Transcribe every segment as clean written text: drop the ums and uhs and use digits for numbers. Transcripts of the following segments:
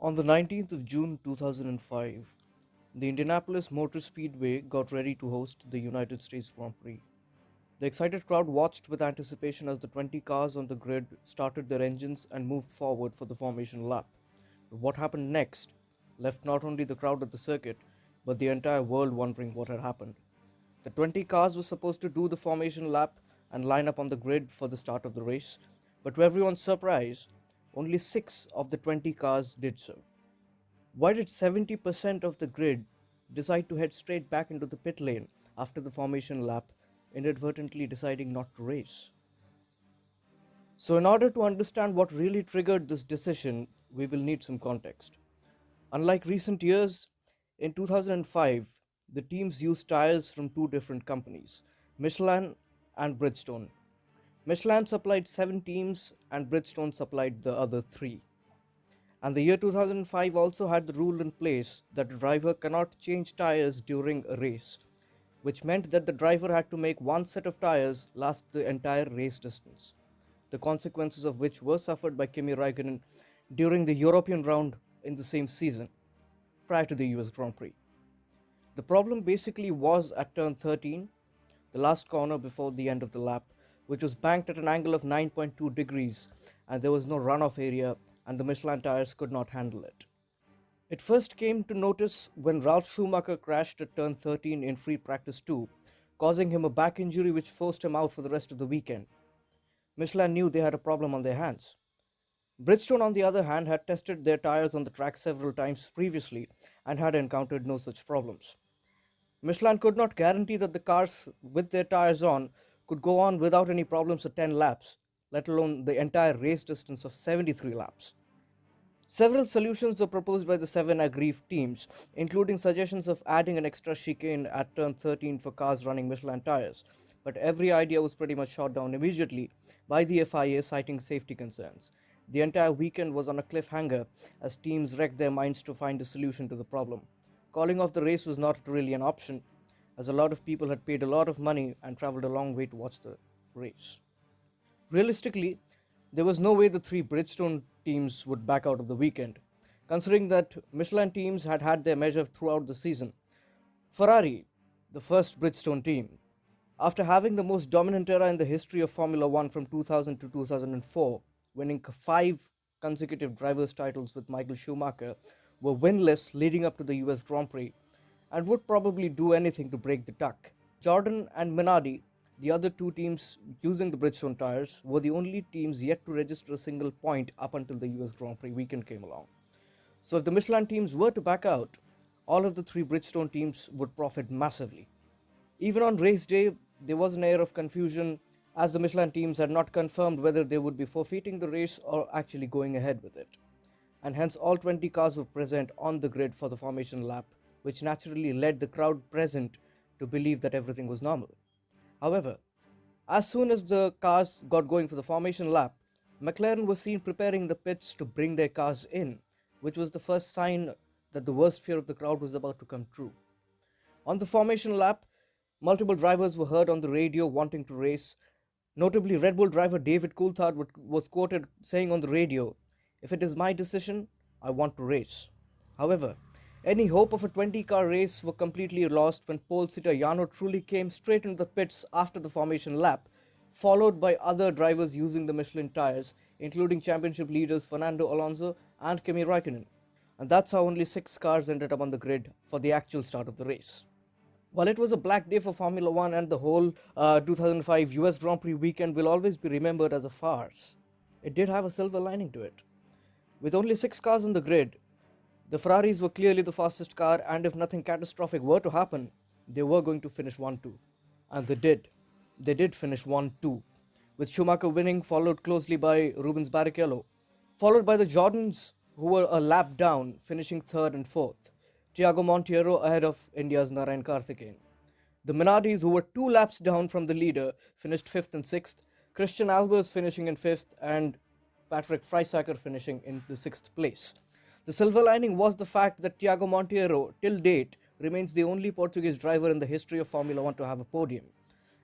On the 19th of June 2005, the Indianapolis Motor Speedway got ready to host the United States Grand Prix. The excited crowd watched with anticipation as the 20 cars on the grid started their engines and moved forward for the formation lap. But what happened next left not only the crowd at the circuit, but the entire world wondering what had happened. The 20 cars were supposed to do the formation lap and line up on the grid for the start of the race, but to everyone's surprise, only 6 of the 20 cars did so. Why did 70% of the grid decide to head straight back into the pit lane after the formation lap, inadvertently deciding not to race? So, in order to understand what really triggered this decision, we will need some context. Unlike recent years, in 2005, the teams used tires from two different companies, Michelin and Bridgestone. Michelin supplied 7 teams and Bridgestone supplied the other 3. And the year 2005 also had the rule in place that the driver cannot change tires during a race, which meant that the driver had to make one set of tires last the entire race distance, the consequences of which were suffered by Kimi Raikkonen during the European round in the same season, prior to the US Grand Prix. The problem basically was at turn 13, the last corner before the end of the lap, which was banked at an angle of 9.2 degrees, and there was no runoff area, and the Michelin tires could not handle it. It first came to notice when Ralf Schumacher crashed at turn 13 in free practice 2, causing him a back injury which forced him out for the rest of the weekend. Michelin knew they had a problem on their hands. Bridgestone, on the other hand, had tested their tires on the track several times previously and had encountered no such problems. Michelin could not guarantee that the cars with their tires on could go on without any problems for 10 laps, let alone the entire race distance of 73 laps. Several solutions were proposed by the 7 aggrieved teams, including suggestions of adding an extra chicane at turn 13 for cars running Michelin tires, but every idea was pretty much shot down immediately by the FIA, citing safety concerns. The entire weekend was on a cliffhanger as teams wrecked their minds to find a solution to the problem. Calling off the race was not really an option, as a lot of people had paid a lot of money and traveled a long way to watch the race. Realistically, there was no way the 3 Bridgestone teams would back out of the weekend, considering that Michelin teams had had their measure throughout the season. Ferrari, the first Bridgestone team, after having the most dominant era in the history of Formula One from 2000 to 2004, winning 5 consecutive drivers' titles with Michael Schumacher, were winless leading up to the US Grand Prix and would probably do anything to break the duck. Jordan and Minardi, the other 2 teams using the Bridgestone tires, were the only teams yet to register a single point up until the US Grand Prix weekend came along. So if the Michelin teams were to back out, all of the 3 Bridgestone teams would profit massively. Even on race day, there was an air of confusion as the Michelin teams had not confirmed whether they would be forfeiting the race or actually going ahead with it. And hence all 20 cars were present on the grid for the formation lap, which naturally led the crowd present to believe that everything was normal. However, as soon as the cars got going for the formation lap, McLaren was seen preparing the pits to bring their cars in, which was the first sign that the worst fear of the crowd was about to come true. On the formation lap, multiple drivers were heard on the radio wanting to race. Notably, Red Bull driver David Coulthard was quoted saying on the radio, "If it is my decision, I want to race." However, any hope of a 20-car race were completely lost when pole sitter Jarno Trulli came straight into the pits after the formation lap, followed by other drivers using the Michelin tires, including championship leaders Fernando Alonso and Kimi Raikkonen. And that's how only 6 cars ended up on the grid for the actual start of the race. While it was a black day for Formula One and the whole 2005 US Grand Prix weekend will always be remembered as a farce, it did have a silver lining to it. With only 6 cars on the grid, the Ferraris were clearly the fastest car, and if nothing catastrophic were to happen, they were going to finish 1-2. And they did. They did finish 1-2, with Schumacher winning, followed closely by Rubens Barrichello, followed by the Jordans, who were a lap down, finishing 3rd and 4th. Tiago Monteiro ahead of India's Narayan Karthikeyan. The Minardis, who were 2 laps down from the leader, finished 5th and 6th, Christian Albers finishing in 5th, and Patrick Freisacker finishing in the 6th place. The silver lining was the fact that Tiago Monteiro, till date, remains the only Portuguese driver in the history of Formula One to have a podium.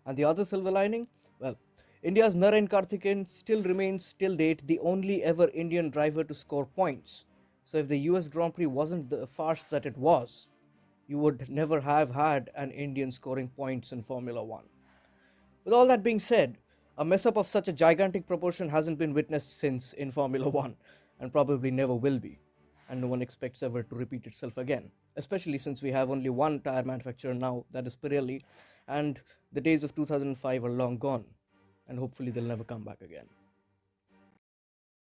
And the other silver lining? Well, India's Narayan Karthikeyan still remains, till date, the only ever Indian driver to score points, So if the US Grand Prix wasn't the farce that it was, you would never have had an Indian scoring points in Formula One. With all that being said, a mess up of such a gigantic proportion hasn't been witnessed since in Formula One, and probably never will be, and no one expects ever to repeat itself again, especially since we have only one tyre manufacturer now, that is Pirelli, and the days of 2005 are long gone, and hopefully they'll never come back again.